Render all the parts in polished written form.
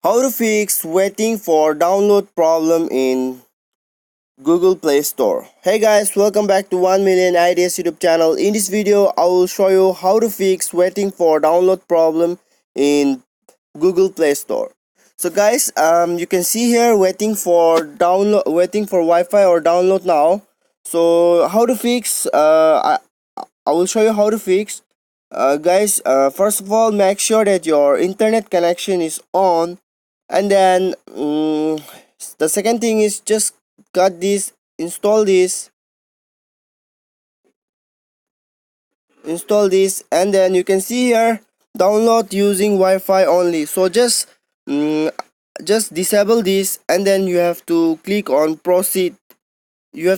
How to fix waiting for download problem in Google Play Store. Hey guys, welcome back to 1 Million Ideas YouTube channel. In this video, I will show you how to fix waiting for download problem in Google Play Store. So guys, you can see here waiting for Wi-Fi or download now. So how to fix? I will show you how to fix. Guys, first of all, make sure that your internet connection is on, and then the second thing is just cut this, install this, and then you can see here download using Wi-Fi only. So mm, just disable this, and then you have to click on proceed. The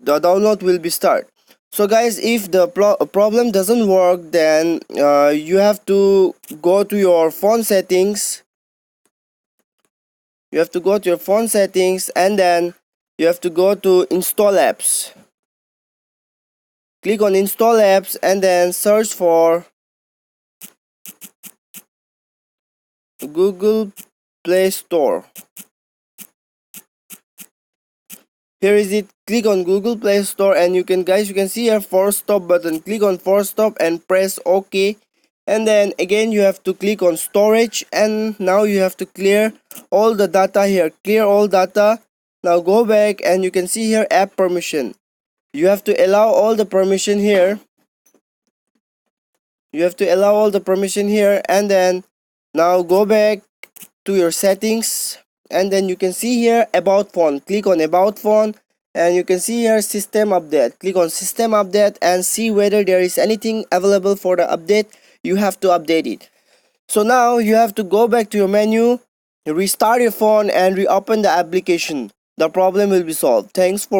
download will be start. So guys, if the problem doesn't work, then you have to go to your phone settings. And then you have to go to install apps. Click on install apps and then search for Google Play Store. Here is it. Click on Google Play Store, and you can see here force stop button. Click on force stop and press OK. And then again you have to click on storage, and now you have to clear all the data here. Clear all data. Now go back, and you can see here app permission. You have to allow all the permission here. And then now go back to your settings, and then you can see here about phone. Click on about phone, and you can see here system update. Click on system update and see whether there is anything available for the update. You have to update it. So now you have to go back to your menu, restart your phone, and reopen the application. The problem will be solved. Thanks for watching.